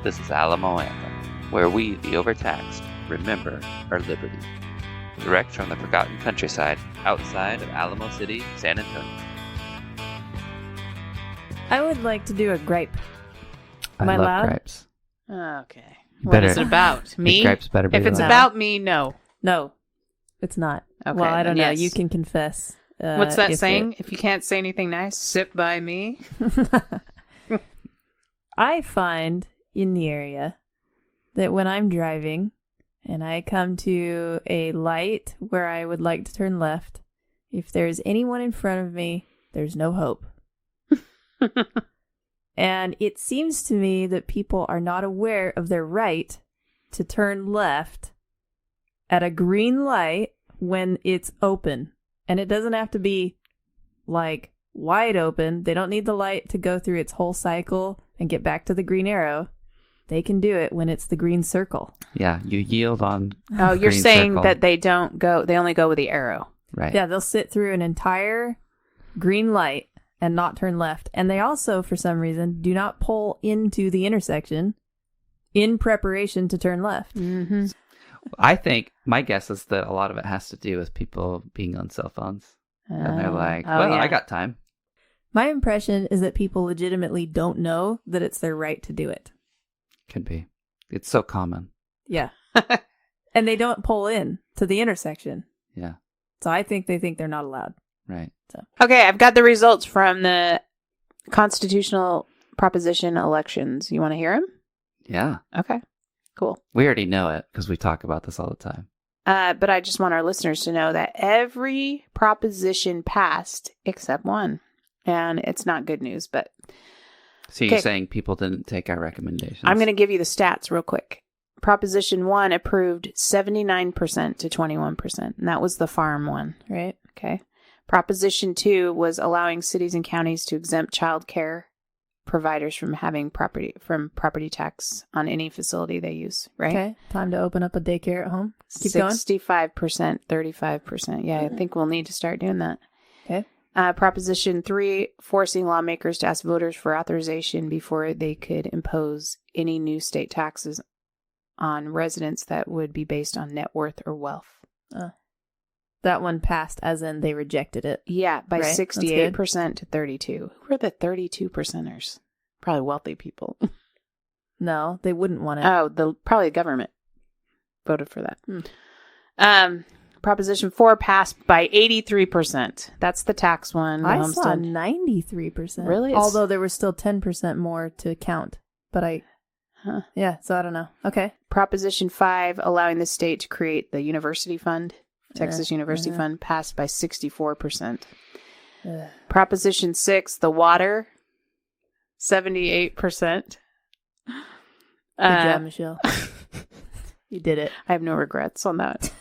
This is Alamo Anthem, where we, the overtaxed, remember our liberty. Direct from the forgotten countryside outside of Alamo City, San Antonio. I would like to do a gripe. Am I love loud? gripes. Okay. What is it about? Me? The gripes better be If it's loud. about me, no. No, it's not. Okay, Well, I don't then know. yes. You can confess. What's that if saying? If you can't say anything nice, sit by me. I find in the area that when I'm driving and I come to a light where I would like to turn left, if there's anyone in front of me, there's no hope. And it seems to me that people are not aware of their right to turn left at a green light when it's open. And it doesn't have to be like wide open. They don't need the light to go through its whole cycle and get back to the green arrow. They can do it when it's the green circle. Yeah, you yield on. Oh, you're green saying circle. that they only go with the arrow. Right. Yeah, they'll sit through an entire green light and not turn left. And they also, for some reason, do not pull into the intersection in preparation to turn left. Mm-hmm. I think my guess is that a lot of it has to do with people being on cell phones. And they're like, well, I got time. My impression is that people legitimately don't know that it's their right to do it. Could be. It's so common. Yeah. And they don't pull in to the intersection. Yeah. So I think they think they're not allowed. Right. So Okay, I've got the results from the constitutional proposition elections. You want to hear them? Yeah. Okay, cool. We already know it because we talk about this all the time. But I just want our listeners to know that every proposition passed except one. And it's not good news, but So you're Okay. saying people didn't take our recommendations? I'm going to give you the stats real quick. Proposition 1 approved 79% to 21%, and that was the farm one. right? Okay. Proposition 2 was allowing cities and counties to exempt child care providers from having property tax on any facility they use, right? Okay. Time to open up a daycare at home. Keep going. 65%, 35%. Yeah, I think we'll need to start doing that. Okay. Proposition 3, forcing lawmakers to ask voters for authorization before they could impose any new state taxes on residents that would be based on net worth or wealth. That one passed as in they rejected it. Yeah, by Right, that's 68% to 32. Who are the 32 percenters? Probably wealthy people. No, they wouldn't want it. Oh, probably the government voted for that. Proposition 4 passed by 83%. That's the tax one. The I homestead. saw 93%. Really? Although there was still 10% more to count. But yeah, so I don't know. Okay. Proposition 5, allowing the state to create the university fund, Texas University Fund, passed by 64%. Proposition 6, the water, 78%. Good job, Michelle. You did it. I have no regrets on that.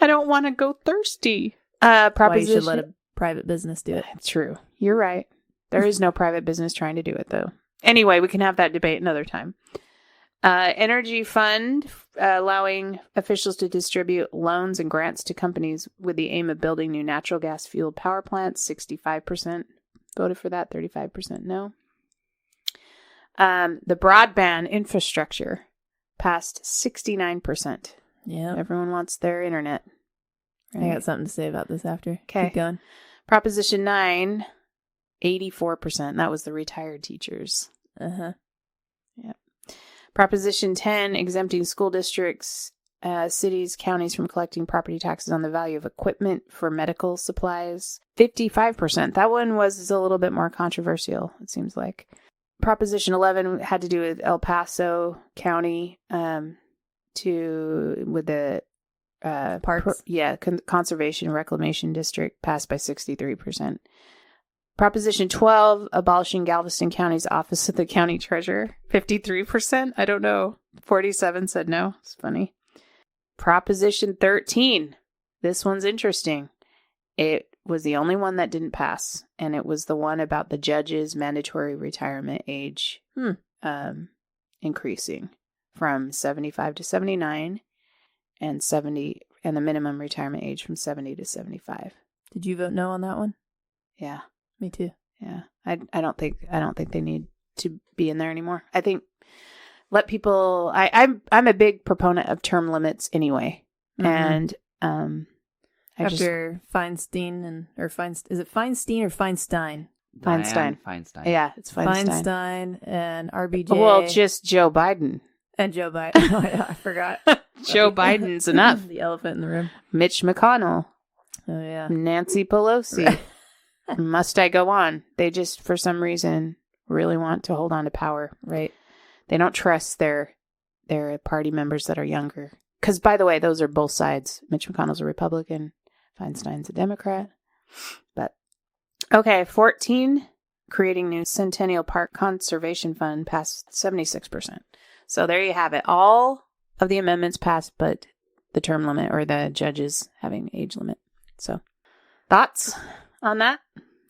I don't want to go thirsty. Why Proposition. you should let a private business do it. True. You're right. There is no private business trying to do it, though. Anyway, we can have that debate another time. Energy fund, allowing officials to distribute loans and grants to companies with the aim of building new natural gas fueled power plants. 65% voted for that. 35% no. The broadband infrastructure passed 69%. Yeah. Everyone wants their internet. I got something to say about this after. Okay. Keep going. Proposition 9, 84%. That was the retired teachers. Uh-huh. Yeah. Proposition 10, exempting school districts, cities, counties from collecting property taxes on the value of equipment for medical supplies. 55%. That one was a little bit more controversial, it seems like. Proposition 11 had to do with El Paso County with the Parks. Conservation Reclamation District, passed by 63%. Proposition 12, abolishing Galveston County's office of the county treasurer, 53%. I don't know. 47 said no. It's funny. Proposition 13. This one's interesting. It was the only one that didn't pass, and it was the one about the judge's mandatory retirement age increasing from 75 to 79 and the minimum retirement age from 70 to 75. Did you vote no on that one? Yeah. Me too. Yeah. I don't think they need to be in there anymore. I think let people. I'm a big proponent of term limits anyway, and after Feinstein is it Feinstein or Feinstein? Feinstein. Yeah, it's Feinstein. Feinstein and RBJ. Well, just Joe Biden. And Joe Biden. Oh, yeah, I forgot. Joe Biden's enough. The elephant in the room. Mitch McConnell. Oh, yeah. Nancy Pelosi. Must I go on? They just, for some reason, really want to hold on to power. Right. They don't trust their party members that are younger. Because, by the way, those are both sides. Mitch McConnell's a Republican. Feinstein's a Democrat. But, okay, 14, creating new Centennial Park Conservation Fund passed 76%. So there you have it. All of the amendments passed, but the term limit or the judges having age limit. So, thoughts on that?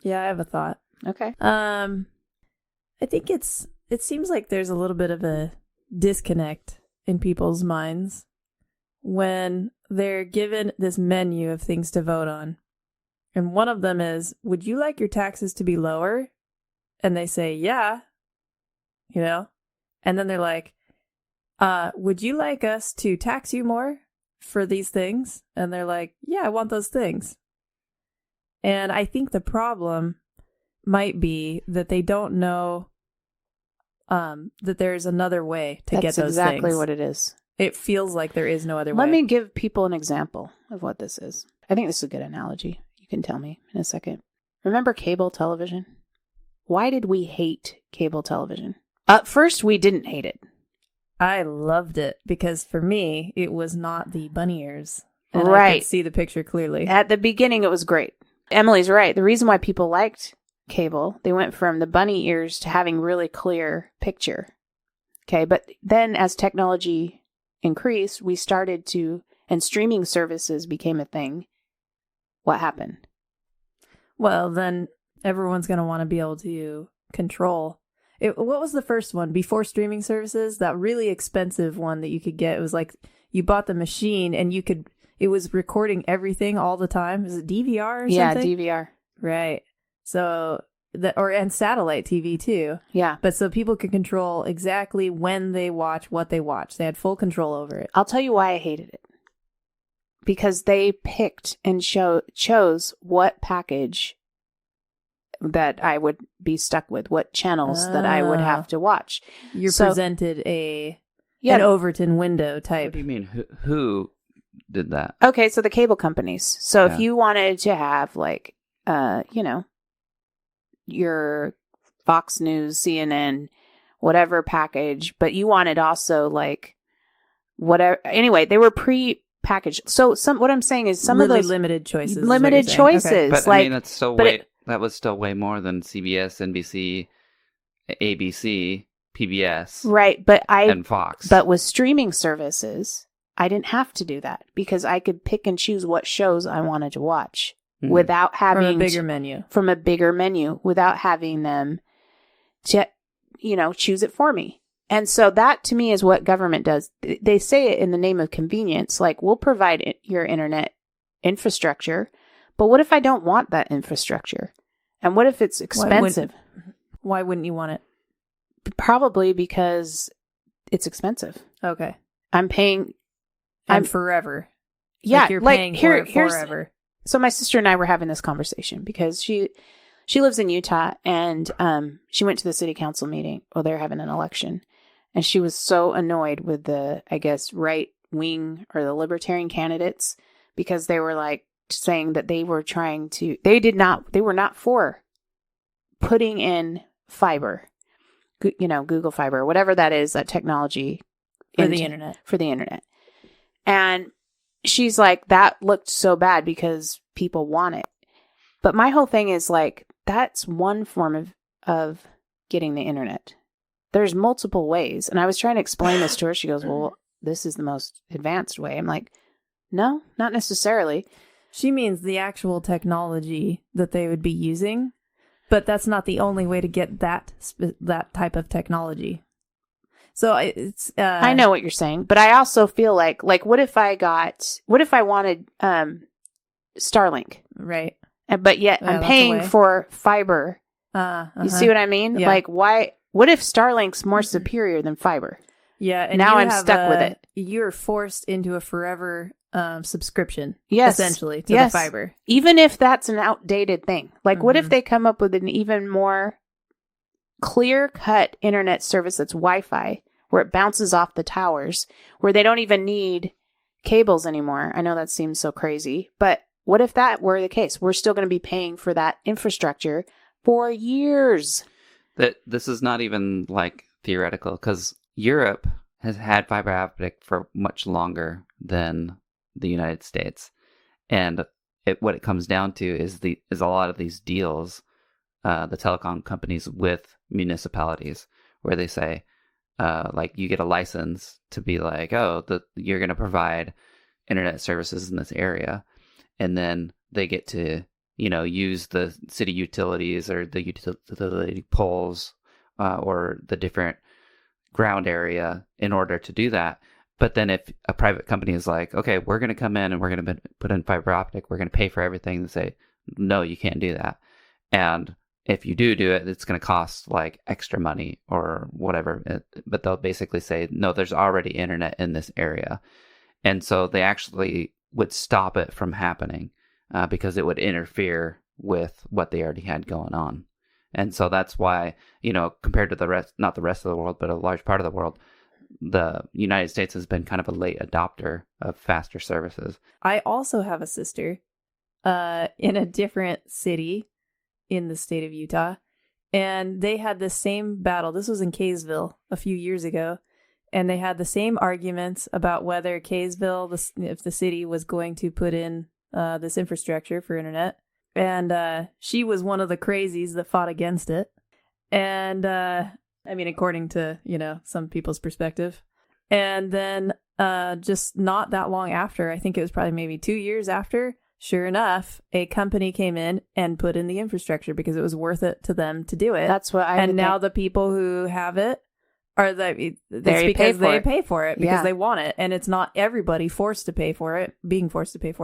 Yeah, I have a thought. Okay. I think it seems like there's a little bit of a disconnect in people's minds when they're given this menu of things to vote on. And one of them is, would you like your taxes to be lower? And they say, yeah. You know? And then they're like, would you like us to tax you more for these things? And they're like, yeah, I want those things. And I think the problem might be that they don't know that there's another way to get those things. That's exactly what it is. It feels like there is no other way. Let me give people an example of what this is. I think this is a good analogy. You can tell me in a second. Remember cable television? Why did we hate cable television? At first, we didn't hate it. I loved it because for me, it was not the bunny ears. And right. I could see the picture clearly. At the beginning, it was great. Emily's right. The reason why people liked cable, they went from the bunny ears to having really clear picture. Okay, but then as technology increased, we started to, and streaming services became a thing. What happened? Well, then everyone's going to want to be able to control. What was the first one before streaming services? That really expensive one that you could get. It was like you bought the machine and it was recording everything all the time. Was it DVR or something? Yeah, DVR. Right. So and satellite TV too. Yeah. But so people could control exactly when they watch, what they watch. They had full control over it. I'll tell you why I hated it. Because they picked and chose what package that I would be stuck with, what channels that I would have to watch. You're presented an Overton window type. What do you mean? Who did that? Okay, so the cable companies. So if you wanted to have like, your Fox News, CNN, whatever package, but you wanted also like whatever. Anyway, they were pre-packaged. So what I'm saying is some really of those limited choices. Limited choices. Okay. But like, I mean, that's still that was still way more than CBS, NBC, ABC, PBS, right? And Fox. But with streaming services, I didn't have to do that because I could pick and choose what shows I wanted to watch without having from a bigger menu without having them to, choose it for me. And so that to me is what government does. They say it in the name of convenience. Like, we'll provide your internet infrastructure, but what if I don't want that infrastructure? And what if it's expensive? Why wouldn't you want it? Probably because it's expensive. Okay. I'm paying. I'm forever. Yeah. Like you're paying for it forever. So my sister and I were having this conversation because she lives in Utah and she went to the city council meeting. Well, they're having an election. And she was so annoyed with the, I guess, right wing or the libertarian candidates because they were like saying that they were they were not for putting in fiber, Google Fiber, whatever that is, that technology for the internet. And she's like, that looked so bad because people want it. But my whole thing is like, that's one form of getting the internet. There's multiple ways. And I was trying to explain this to her. She goes, well, this is the most advanced way. I'm like, no, not necessarily. She means the actual technology that they would be using, but that's not the only way to get that type of technology. So it's I know what you're saying, but I also feel like what if I wanted Starlink, right? But yet I'm paying for fiber. You see what I mean? Yeah. Like, why? What if Starlink's more superior than fiber? Yeah, and now I'm stuck with it. You're forced into a forever subscription, yes, essentially, to the fiber. Even if that's an outdated thing. Like, what if Mhm. they come up with an even more clear-cut internet service that's Wi-Fi, where it bounces off the towers, where they don't even need cables anymore? I know that seems so crazy, but what if that were the case? We're still going to be paying for that infrastructure for years. That this is not even like theoretical, because Europe has had fiber optic for much longer than the United States, and what it comes down to is a lot of these deals, the telecom companies with municipalities, where they say, like, you get a license to be like, oh, you're going to provide internet services in this area, and then they get to, use the city utilities or the utility poles or the different ground area in order to do that. But then if a private company is like, okay, we're going to come in and we're going to put in fiber optic, we're going to pay for everything, they say, no, you can't do that. And if you do it, it's going to cost like extra money or whatever. But they'll basically say, no, there's already internet in this area. And so they actually would stop it from happening because it would interfere with what they already had going on. And so that's why, compared to the rest, not the rest of the world, but a large part of the world, the United States has been kind of a late adopter of faster services. I also have a sister in a different city in the state of Utah, and they had the same battle. This was in Kaysville a few years ago, and they had the same arguments about whether Kaysville, if the city was going to put in this infrastructure for internet. And she was one of the crazies that fought against it. And according to, some people's perspective. And then just not that long after, I think it was probably maybe 2 years after, sure enough, a company came in and put in the infrastructure because it was worth it to them to do it. That's what And now the people who have it are they pay for it because they want it. And it's not everybody being forced to pay for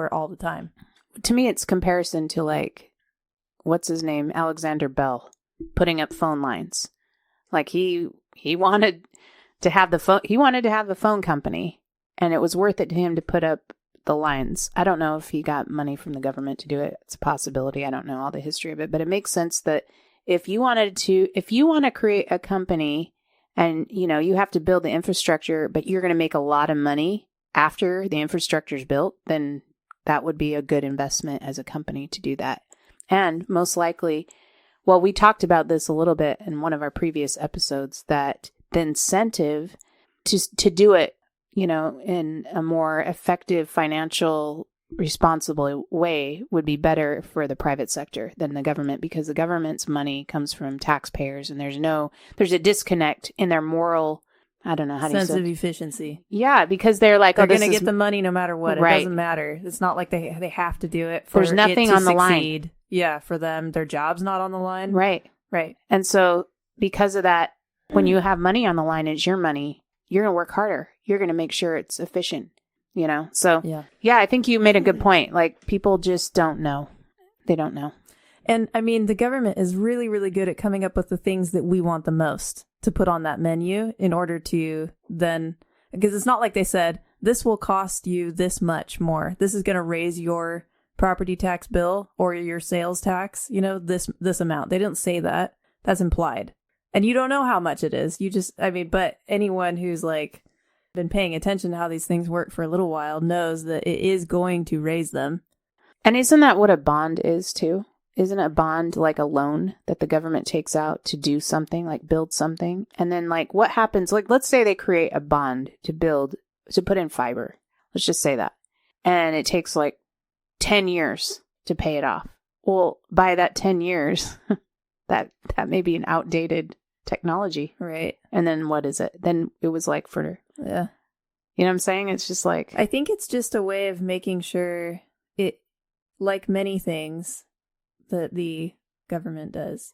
it all the time. To me, it's comparison to, like, what's his name? Alexander Bell putting up phone lines. Like, he wanted to have the phone company, and it was worth it to him to put up the lines. I don't know if he got money from the government to do it. It's a possibility. I don't know all the history of it, but it makes sense that if you want to create a company and, you have to build the infrastructure, but you're going to make a lot of money after the infrastructure is built, then that would be a good investment as a company to do that. And most likely, well, we talked about this a little bit in one of our previous episodes, that the incentive to do it, in a more effective, financial, responsible way would be better for the private sector than the government, because the government's money comes from taxpayers, and there's a disconnect in their moral, I don't know how sense of efficiency. Yeah, because they're like, they're going to get the money no matter what. Right. It doesn't matter. It's not like they have to do it. There's nothing on the line. Yeah, for them, their job's not on the line. Right. And so because of that, when you have money on the line, it's your money. You're going to work harder. You're going to make sure it's efficient. So yeah, I think you made a good point. Like, people just don't know. They don't know. And the government is really, really good at coming up with the things that we want the most to put on that menu in order to then, because it's not like they said, this will cost you this much more. This is going to raise your property tax bill or your sales tax, this amount. They didn't say that. That's implied. And you don't know how much it is. You just, but anyone who's like been paying attention to how these things work for a little while knows that it is going to raise them. And isn't that what a bond is too? Isn't a bond like a loan that the government takes out to do something, like build something? And then, like, what happens? Like, let's say they create a bond to put in fiber. Let's just say that. And it takes like 10 years to pay it off. Well, by that 10 years, that may be an outdated technology. Right. And then what is it? Then it was like for, yeah. You know what I'm saying? It's just like, I think it's just a way of making sure it, like many things that the government does,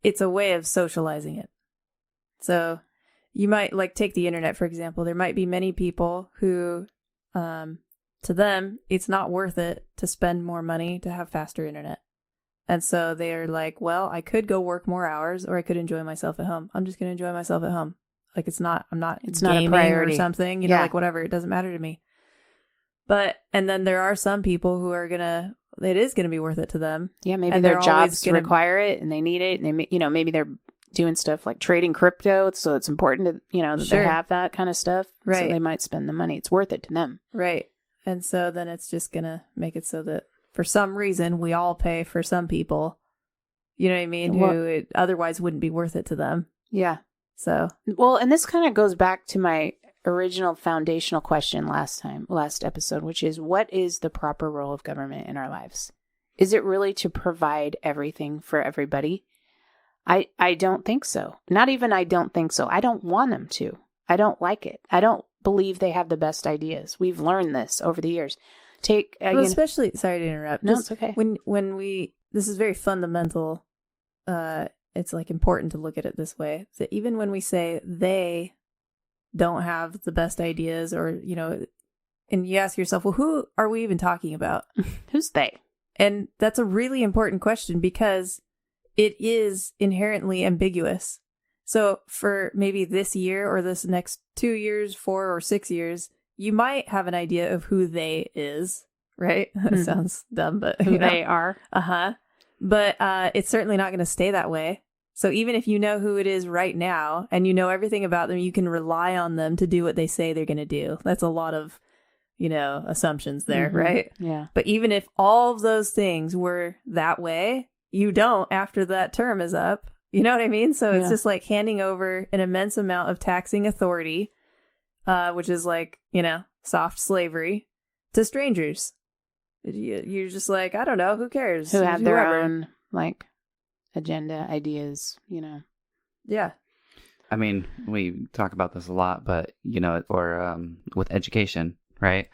it's a way of socializing it. So you might, like, take the internet, for example. There might be many people who, to them, it's not worth it to spend more money to have faster internet. And so they're like, well, I could go work more hours, or I could enjoy myself at home. I'm just going to enjoy myself at home. Like I'm not It's not a gaming priority. or something, Yeah. like whatever. It doesn't matter to me. And then there are some people who are it is gonna be worth it to them. Yeah, maybe And their they're always jobs gonna- require it and they need it. And maybe they're doing stuff like trading crypto. So it's important to, that Sure. they have that kind of stuff. So Right. they might spend the money. It's worth it to them. Right. And so then it's just gonna make it so that for some reason we all pay for some people, you know what I mean, Well- who it otherwise wouldn't be worth it to them. Yeah. So Well, and this kind of goes back to my original foundational question last episode, which is, what is the proper role of government in our lives? Is it really to provide everything for everybody? I don't think so. Not even I don't think so. I don't want them to. I don't like it. I don't believe they have the best ideas. We've learned this over the years. well, especially, sorry to interrupt. No, just it's okay. when this is very fundamental. It's like important to look at it this way. That even when we say they don't have the best ideas, or and you ask yourself, well, who are we even talking about? Who's they? And that's a really important question because it is inherently ambiguous. So for maybe this year or this next 2 years, 4 or 6 years, you might have an idea of who they is, right? That sounds dumb, but Who they are. But it's certainly not going to stay that way. So even if you know who it is right now and you know everything about them, you can rely on them to do what they say they're going to do. That's a lot of, assumptions there, right? Yeah. But even if all of those things were that way, you don't after that term is up. You know what I mean? So it's Yeah. just like handing over an immense amount of taxing authority, which is like, soft slavery, to strangers. You're just like, I don't know, who cares? Who have their Whoever. own, agenda, ideas, Yeah. I mean, we talk about this a lot, but with education, right?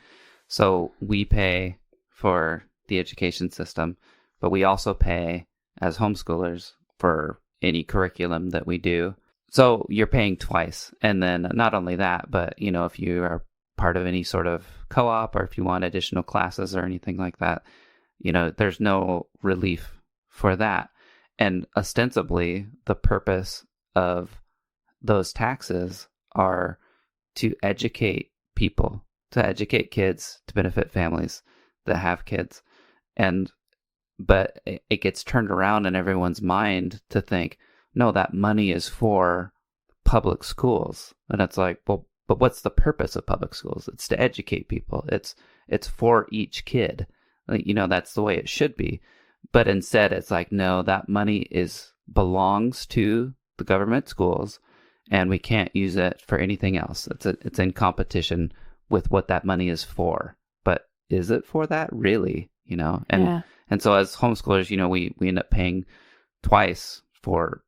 So we pay for the education system, but we also pay as homeschoolers for any curriculum that we do. So you're paying twice. And then not only that, but if you are part of any sort of co-op, or if you want additional classes or anything like that, there's no relief for that. And ostensibly, the purpose of those taxes are to educate people, to educate kids, to benefit families that have kids. But it gets turned around in everyone's mind to think, no, that money is for public schools. And it's like, well, but what's the purpose of public schools? It's to educate people. It's for each kid. That's the way it should be. But instead, it's like, no, that money belongs to the government schools, and we can't use it for anything else. It's in competition with what that money is for. But is it for that really? And so as homeschoolers, we end up paying twice for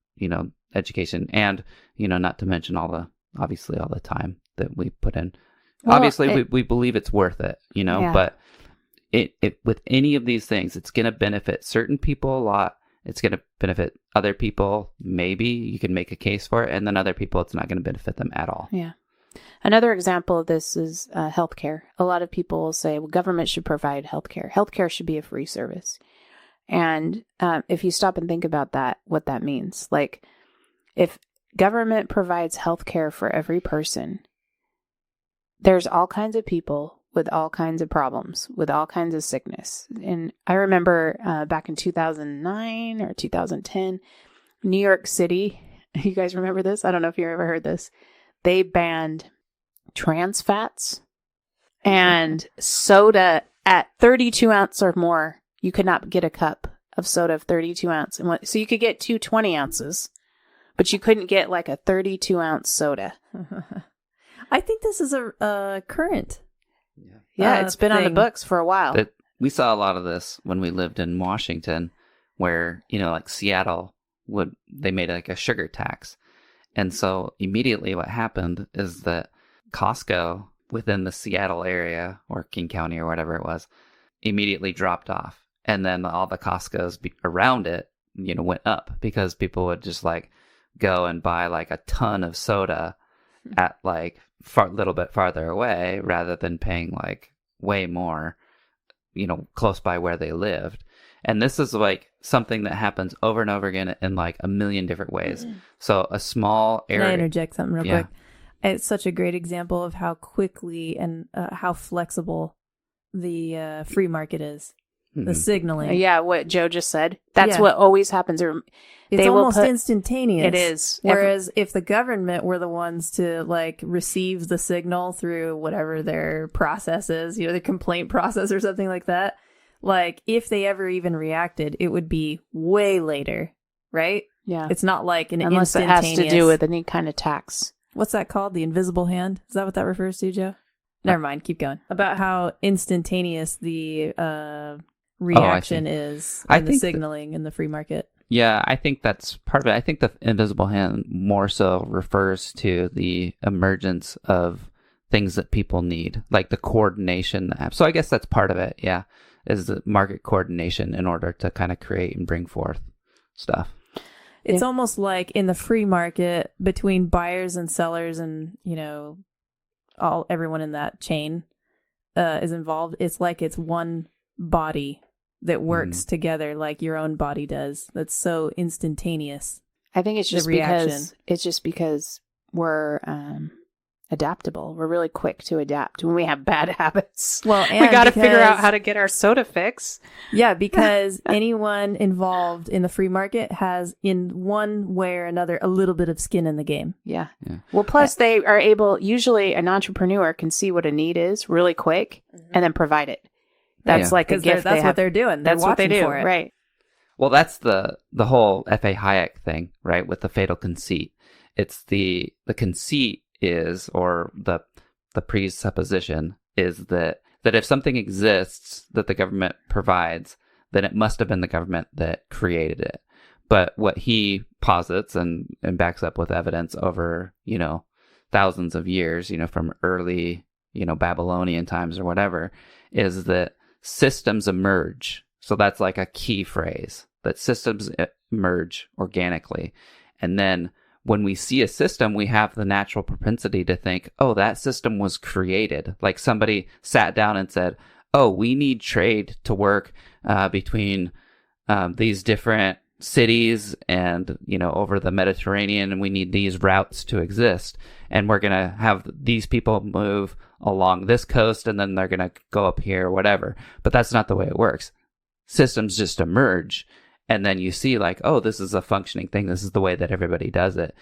education, and not to mention all the time that we put in. Well, Obviously, we believe it's worth it, Yeah. but it with any of these things, it's going to benefit certain people a lot. It's going to benefit other people. Maybe you can make a case for it, and then other people, it's not going to benefit them at all. Yeah. Another example of this is healthcare. A lot of people will say, well, government should provide healthcare. Healthcare should be a free service. And if you stop and think about that, what that means, like if government provides healthcare for every person, there's all kinds of people with all kinds of problems, with all kinds of sickness. And I remember back in 2009 or 2010, New York City, you guys remember this? I don't know if you ever heard this. They banned trans fats and soda at 32 ounce or more. You could not get a cup of soda of 32 ounce. So you could get 2 20 ounces, but you couldn't get like a 32 ounce soda. I think this is a current. Yeah, it's been on the thing. books for a while. We saw a lot of this when we lived in Washington, where, like Seattle they made like a sugar tax. And so immediately what happened is that Costco within the Seattle area, or King County or whatever it was, immediately dropped off. And then all the Costco's around it, went up, because people would just like go and buy like a ton of soda at like little bit farther away, rather than paying like way more, close by where they lived. And this is like something that happens over and over again in like a million different ways. So a small Can I area. interject something real Yeah. quick? It's such a great example of how quickly and how flexible the free market is. The Mhm. signaling. Yeah, what Joe just said. That's Yeah. what always happens. It's They will almost put- instantaneous. It is. Whereas if the government were the ones to like receive the signal through whatever their process is, the complaint process or something like that, like if they ever even reacted, it would be way later, right? Yeah. It's not like an Unless it instantaneous. has to do with any kind of tax. What's that called? The invisible hand? Is that what that refers to, Joe? Never mind. Keep going. About how instantaneous the reaction is I in the think signaling in the free market. Yeah, I think that's part of it. I think the invisible hand more so refers to the emergence of things that people need, like the coordination. So I guess that's part of it, yeah, is the market coordination in order to kind of create and bring forth stuff. It's almost like in the free market between buyers and sellers and, everyone in that chain is involved. It's like it's one body that works together like your own body does. That's so instantaneous. I think it's just because we're adaptable. We're really quick to adapt when we have bad habits. Well, we got to figure out how to get our soda fix. Yeah, because anyone involved in the free market has, in one way or another, a little bit of skin in the game. Yeah. Well, plus they are able. Usually, an entrepreneur can see what a need is really quick and then provide it. That's like a gift. That's what they're doing. They're That's what they do, for it. right? Well, that's the whole F.A. Hayek thing, right? With the fatal conceit. It's the conceit is, or the presupposition is that if something exists that the government provides, then it must have been the government that created it. But what he posits and backs up with evidence over, thousands of years, from early, Babylonian times or whatever, is that systems emerge. So that's like a key phrase, that systems emerge organically. And then when we see a system, we have the natural propensity to think, oh, that system was created. Like somebody sat down and said, oh, we need trade to work between these different cities and, over the Mediterranean, and we need these routes to exist. And we're going to have these people move along this coast, and then they're going to go up here or whatever. But that's not the way it works. Systems just emerge. And then you see like, oh, this is a functioning thing. This is the way that everybody does it.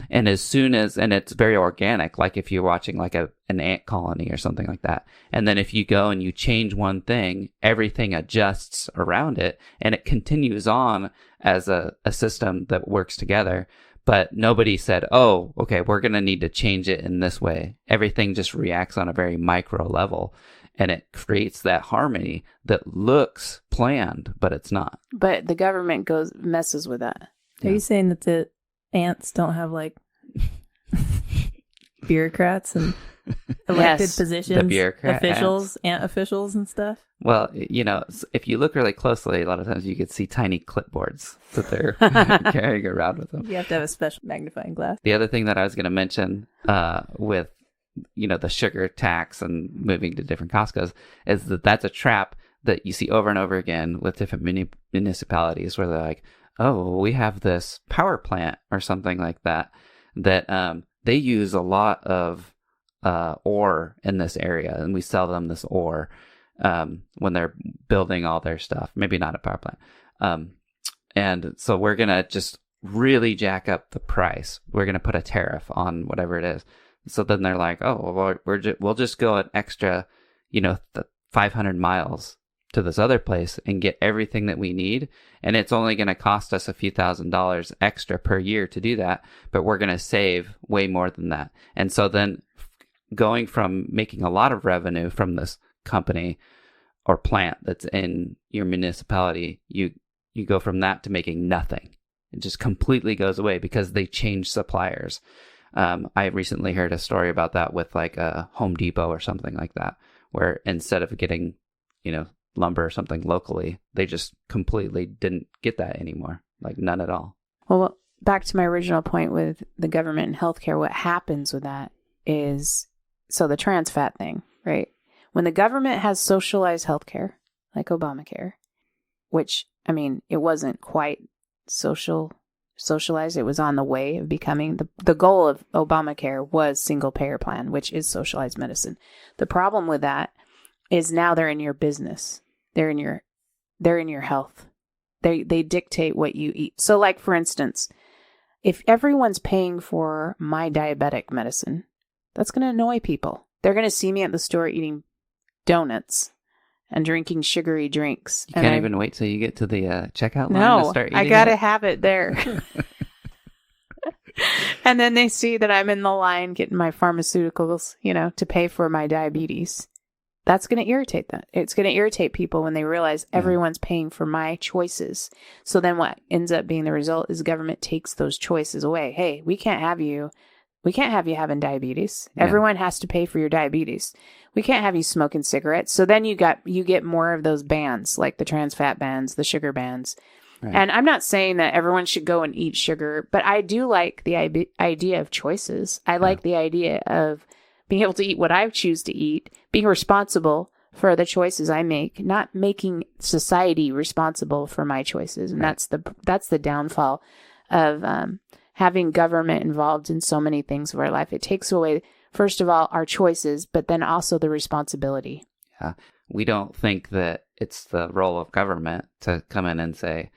And as soon as, and it's very organic, like if you're watching like an ant colony or something like that. And then if you go and you change one thing, everything adjusts around it and it continues on as a system that works together. But nobody said, oh, okay, we're going to need to change it in this way. Everything just reacts on a very micro level. And it creates that harmony that looks planned, but it's not. But the government messes with that. Are you saying that the ants don't have like bureaucrats and elected positions, the bureaucrat officials, ant officials and stuff? Well, if you look really closely, a lot of times you could see tiny clipboards that they're carrying around with them. You have to have a special magnifying glass. The other thing that I was going to mention with the sugar tax and moving to different Costco's is that's a trap that you see over and over again with different municipalities where they're like, oh, we have this power plant or something like that they use a lot of ore in this area, and we sell them this ore when they're building all their stuff. Maybe not a power plant. And so we're going to just really jack up the price. We're going to put a tariff on whatever it is. So then they're like, oh, well, we'll just go an extra, 500 miles to this other place and get everything that we need. And it's only going to cost us a few $1,000s extra per year to do that. But we're going to save way more than that. And so then going from making a lot of revenue from this company or plant that's in your municipality, you go from that to making nothing. It just completely goes away because they change suppliers. I recently heard a story about that with like a Home Depot or something like that, where instead of getting, lumber or something locally, they just completely didn't get that anymore. Like none at all. Well, back to my original point with the government and healthcare, what happens with that is, so the trans fat thing, right? When the government has socialized healthcare, like Obamacare, which, I mean, it wasn't quite socialized. It was on the way of becoming. The goal of Obamacare was single payer plan, which is socialized medicine. The problem with that is now they're in your business. They're in your health. They dictate what you eat. So like, for instance, if everyone's paying for my diabetic medicine, that's going to annoy people. They're going to see me at the store eating donuts and drinking sugary drinks. You can't even wait till you get to the checkout line to start eating I got to have it there. And then they see that I'm in the line getting my pharmaceuticals, to pay for my diabetes. That's going to irritate them. It's going to irritate people when they realize everyone's paying for my choices. So then what ends up being the result is the government takes those choices away. Hey, we can't have you having diabetes. Yeah. Everyone has to pay for your diabetes. We can't have you smoking cigarettes. So then you get more of those bans, like the trans fat bans, the sugar bans. Right. And I'm not saying that everyone should go and eat sugar, but I do like the idea of choices. I like the idea of being able to eat what I choose to eat, being responsible for the choices I make, not making society responsible for my choices. And that's the downfall of having government involved in so many things of our life. It takes away, first of all, our choices, but then also the responsibility. Yeah. We don't think that it's the role of government to come in and say,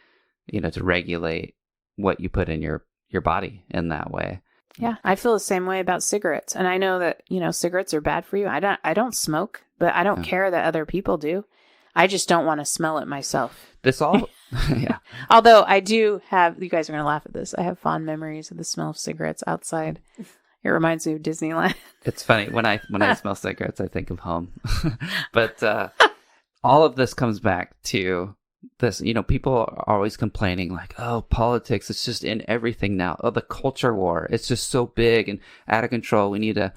to regulate what you put in your body in that way. Yeah, I feel the same way about cigarettes. And I know that, cigarettes are bad for you. I don't smoke, but I don't care that other people do. I just don't want to smell it myself. This all, yeah. Although I do have, you guys are going to laugh at this, I have fond memories of the smell of cigarettes outside. It reminds me of Disneyland. It's funny, when I smell cigarettes, I think of home. But all of this comes back to this, people are always complaining like, oh, politics, it's just in everything now. Oh, the culture war, it's just so big and out of control. We need to,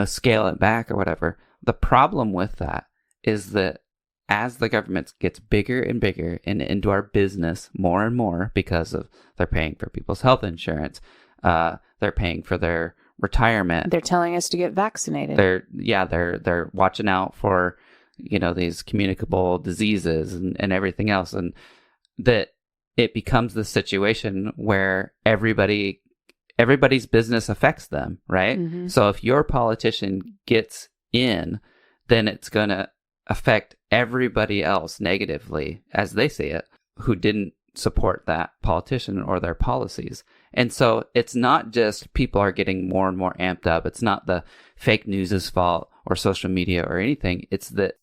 scale it back or whatever. The problem with that is that as the government gets bigger and bigger and into our business more and more, because of they're paying for people's health insurance, they're paying for their retirement. They're telling us to get vaccinated. They're watching out for these communicable diseases and everything else, and that it becomes the situation where everybody's business affects them, right? Mm-hmm. So if your politician gets in, then it's going to affect everybody else negatively, as they see it, who didn't support that politician or their policies. And so it's not just people are getting more and more amped up. It's not the fake news's fault or social media or anything. It's that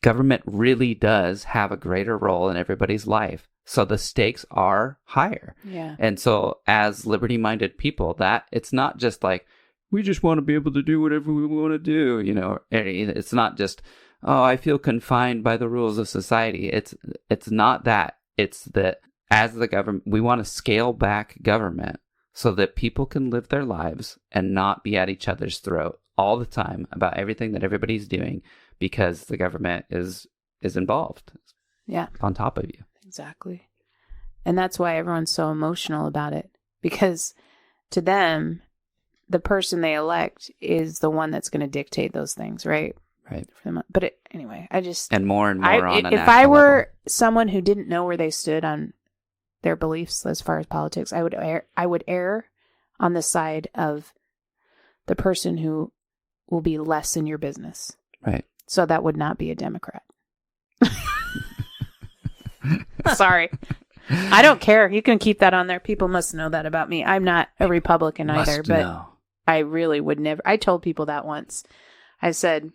government really does have a greater role in everybody's life. So the stakes are higher. Yeah. And so as liberty-minded people, that it's not just like, we just want to be able to do whatever we want to do. It's not just, oh, I feel confined by the rules of society. It's not that. It's that as the government, we want to scale back government so that people can live their lives and not be at each other's throat all the time about everything that everybody's doing, because the government is involved. Yeah. On top of you. Exactly. And that's why everyone's so emotional about it, because to them, the person they elect is the one that's going to dictate those things, right? Right. But anyway, I just... And more on a national if I were level. Someone who didn't know where they stood on their beliefs as far as politics, I would err on the side of the person who will be less in your business. Right. So that would not be a Democrat. Sorry. I don't care. You can keep that on there. People must know that about me. I'm not a Republican either, but I really would never. I told people that once. I said,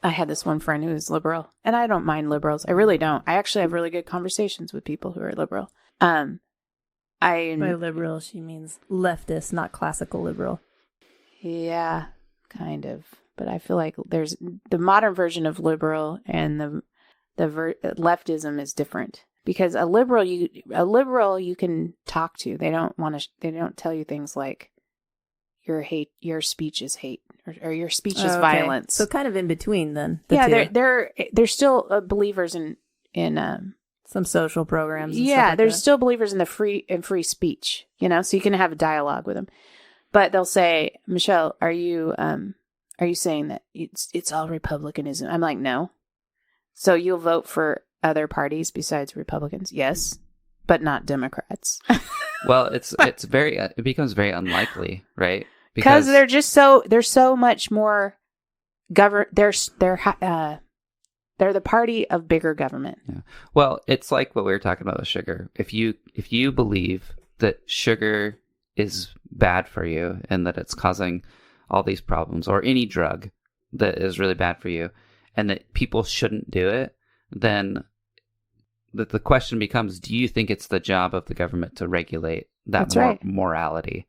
I had this one friend who was liberal, and I don't mind liberals. I really don't. I actually have really good conversations with people who are liberal. By liberal, she means leftist, not classical liberal. Yeah, kind of. But I feel like there's the modern version of liberal, and the leftism is different. Because a liberal you can talk to. They don't tell you things like your speech is hate or your speech is violence. So kind of in between then. They're still believers in some social programs. And yeah, stuff like there's that. still believers in free speech, so you can have a dialogue with them. But they'll say, Michelle, are you saying that it's all Republicanism? I'm like, no. So you'll vote for other parties besides Republicans? Yes, but not Democrats. Well, it becomes very unlikely, right? Because they're so much more they're the party of bigger government. Yeah. Well, it's like what we were talking about with sugar. If you believe that sugar is bad for you and that it's causing all these problems, or any drug that is really bad for you, and that people shouldn't do it, then the question becomes, do you think it's the job of the government to regulate that morality?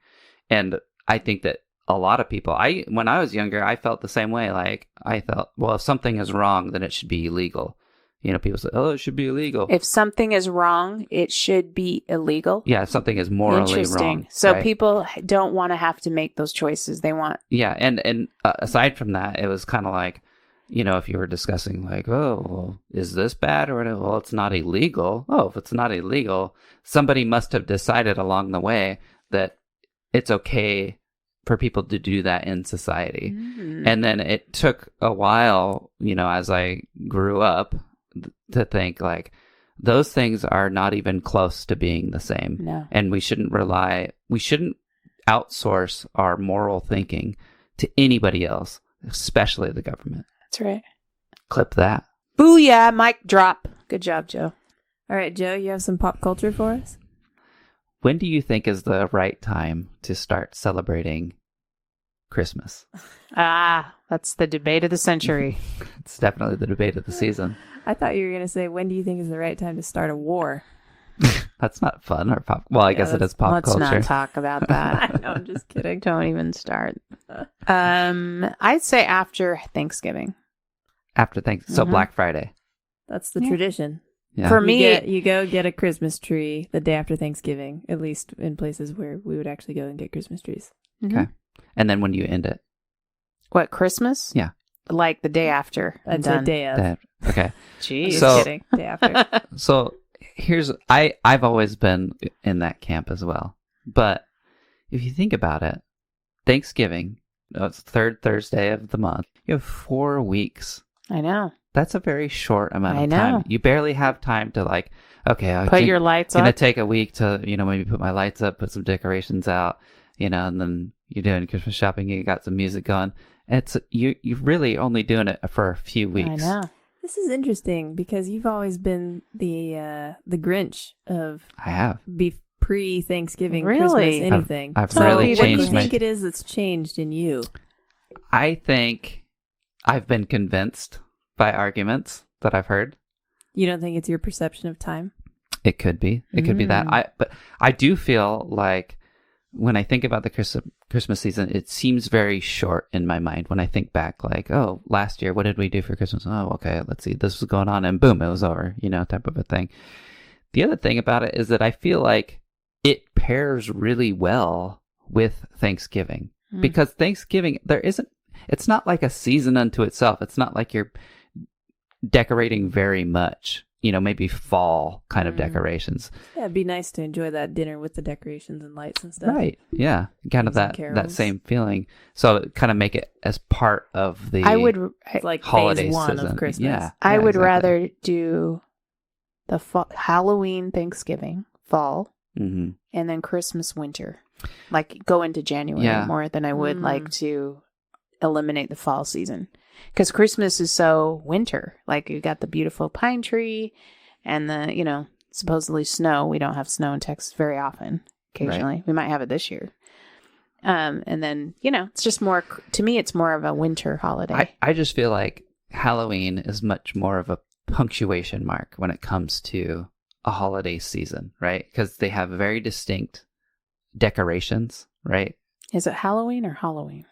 And I think that a lot of people, when I was younger, I felt the same way. Like, I felt, well, if something is wrong, then it should be illegal. You know, people say, oh, it should be illegal. If something is wrong, it should be illegal. Yeah, if something is morally wrong. So right? people don't want to have to make those choices. They want... Yeah, and aside from that, it was kind of like, you know, if you were discussing like, oh, well, is this bad? Or, well, it's not illegal. Oh, if it's not illegal, somebody must have decided along the way that it's okay for people to do that in society. Mm-hmm. And then it took a while, you know, as I grew up, to think like, those things are not even close to being the same. No. And we shouldn't outsource our moral thinking to anybody else, especially the government. That's right. Clip that. Booyah, mic drop. Good job, Joe. All right, Joe, you have some pop culture for us? When do you think is the right time to start celebrating Christmas? That's the debate of the century. It's definitely the debate of the season. I thought you were going to say, when do you think is the right time to start a war? That's not fun or pop. Well, I guess it is pop culture. Let's not talk about that. I know, I'm just kidding. Don't even start. I'd say after Thanksgiving. After Thanksgiving. So Black Friday. That's the tradition. Yeah. For me, you go get a Christmas tree the day after Thanksgiving, at least in places where we would actually go and get Christmas trees. Mm-hmm. Okay. And then when you end it? What, Christmas? Yeah. Like the day after. I'd say day of. Okay. Jeez. Just kidding. Day after. So I've always been in that camp as well. But if you think about it, Thanksgiving, it's the third Thursday of the month. You have 4 weeks. I know. That's a very short amount of time. You barely have time to like, okay, put your lights up. It's going to take a week to, you know, maybe put my lights up, put some decorations out, you know, and then you're doing Christmas shopping, you got some music going. It's you're really only doing it for a few weeks. I know. This is interesting because you've always been the Grinch of I have pre-Thanksgiving really? Christmas anything. I've really changed. What do you think it is that's changed in you? I think I've been convinced by arguments that I've heard. You don't think it's your perception of time? It could be. It could be that. But I do feel like when I think about the Christmas season, it seems very short in my mind. When I think back, like, oh, last year, what did we do for Christmas? Oh, okay, let's see. This was going on, and boom, it was over. You know, type of a thing. The other thing about it is that I feel like it pairs really well with Thanksgiving because Thanksgiving, it's not like a season unto itself. It's not like you're decorating very much, you know, maybe fall kind of decorations. Yeah, it'd be nice to enjoy that dinner with the decorations and lights and stuff. Right. Yeah. Kind of that same feeling. So kind of make it as part of the like holiday phase one season of Christmas. Yeah. I would rather do the Halloween, Thanksgiving, fall, and then Christmas, winter. Like go into January more than I would like to eliminate the fall season. Because Christmas is so winter. Like you got the beautiful pine tree and the, you know, supposedly snow. We don't have snow in Texas very often. Occasionally. Right. We might have it this year. And then, you know, it's just more, to me, it's more of a winter holiday. I just feel like Halloween is much more of a punctuation mark when it comes to a holiday season, right? Because they have very distinct decorations, right? Is it Halloween or Halloween?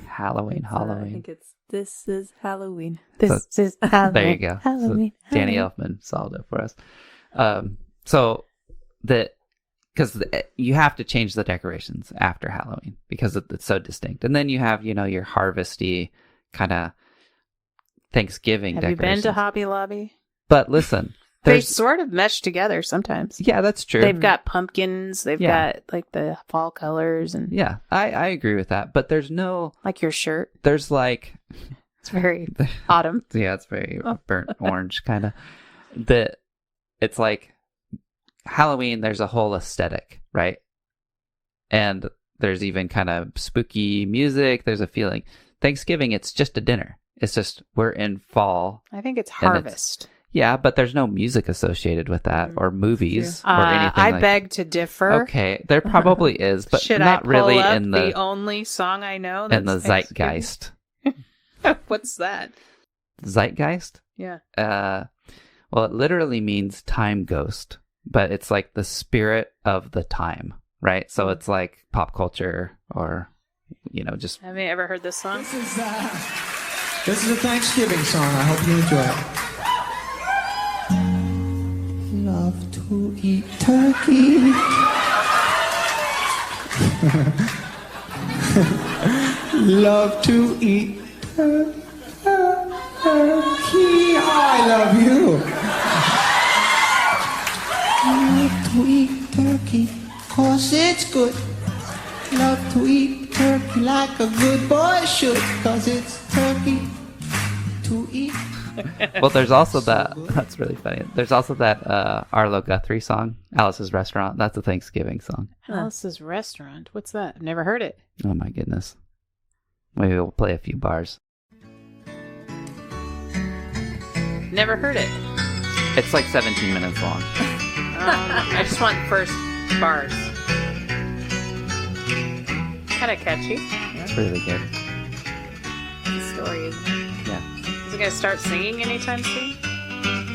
Halloween. I think this is Halloween. This is Halloween. There you go. Halloween. So Danny Elfman solved it for us. Because you have to change the decorations after Halloween because it's so distinct. And then you have, you know, your harvesty kind of Thanksgiving Have decorations. you been to Hobby Lobby? But listen. They sort of mesh together sometimes. Yeah, that's true. They've got pumpkins. They've got like the fall colors. And yeah, I agree with that. But there's no... Like your shirt. There's like... It's very autumn. Yeah, it's very burnt orange kind of. it's like Halloween, there's a whole aesthetic, right? And there's even kind of spooky music. There's a feeling. Thanksgiving, it's just a dinner. It's just we're in fall. I think it's harvest. Yeah, but there's no music associated with that or movies or anything. I beg to differ. Okay, there probably is, but Should not I pull really up in the only song I know in that's the zeitgeist. What's that? Zeitgeist? Yeah. Well, it literally means time ghost, but it's like the spirit of the time, right? So it's like pop culture or, just... Have you ever heard this song? This is a Thanksgiving song. I hope you enjoy it. Love to eat turkey. Love to eat turkey. I love you. Love to eat turkey, 'cause it's good. Love to eat turkey like a good boy should, 'cause it's turkey to eat. Well, there's also that's really funny. There's also that Arlo Guthrie song, Alice's Restaurant. That's a Thanksgiving song. Alice's Restaurant. What's that? I've never heard it. Oh my goodness. Maybe we'll play a few bars. Never heard it. It's like 17 minutes long. I just want the first bars. Kind of catchy. It's really good. The story, isn't it? Yeah. Is it going to start singing anytime soon?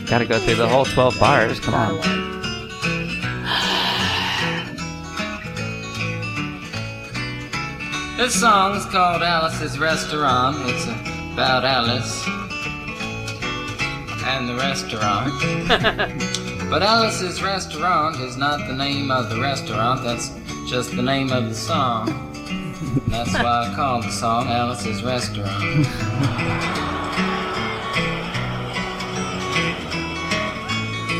Gotta go through the whole 12 bars. Come on. This song's called Alice's Restaurant. It's about Alice and the restaurant. But Alice's Restaurant is not the name of the restaurant. That's just the name of the song. That's why I call the song Alice's Restaurant.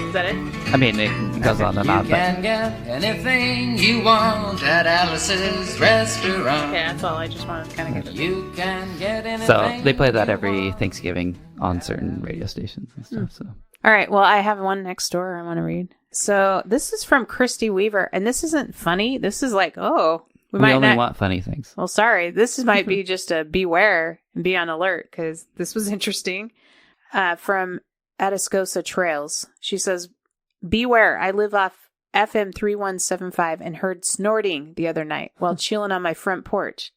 Is that it? I mean, it goes on and on. You can get anything you want at Alice's Restaurant. Okay, that's all. I just wanted to kind of get it. You can get anything. So they play that every Thanksgiving on certain radio stations and stuff. So All right. Well, I have one next door I want to read. So this is from Christy Weaver, and this isn't funny. This is like, we might only not want funny things. Well, sorry. This might be just a beware and be on alert because this was interesting. From Atascosa Trails. She says, beware. I live off FM 3175 and heard snorting the other night while chilling on my front porch.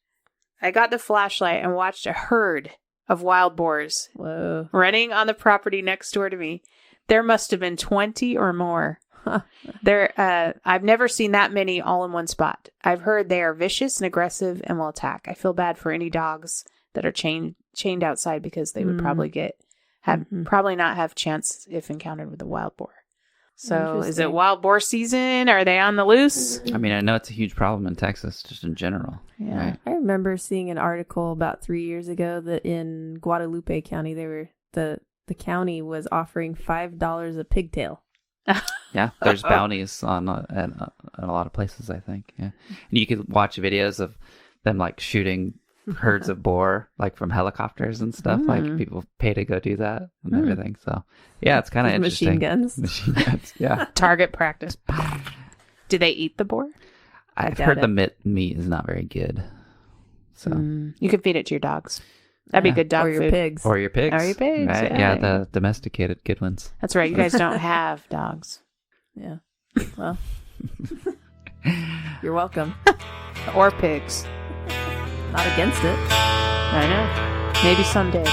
I got the flashlight and watched a herd of wild boars running on the property next door to me. There must have been 20 or more. I've never seen that many all in one spot. I've heard they are vicious and aggressive and will attack. I feel bad for any dogs that are chained outside because they would probably probably not have chance if encountered with a wild boar. So is it wild boar season? Are they on the loose? I mean, I know it's a huge problem in Texas, just in general. Yeah. Right? I remember seeing an article about 3 years ago that in Guadalupe County, the county was offering $5 a pigtail. Yeah, there's bounties on at a lot of places, I think. Yeah, and you could watch videos of them like shooting herds of boar like from helicopters and stuff. Like people pay to go do that and everything. So yeah, it's kind of interesting. Machine guns. Yeah. Target practice. Do they eat the boar? I've heard the meat is not very good. So you could feed it to your dogs. That'd be good dog or your food. pigs. Or your pigs. Or your pigs. Right? Yeah, the domesticated good ones. That's right. You guys don't have dogs. Yeah. Well, you're welcome. Or pigs. Not against it. I know. Maybe someday.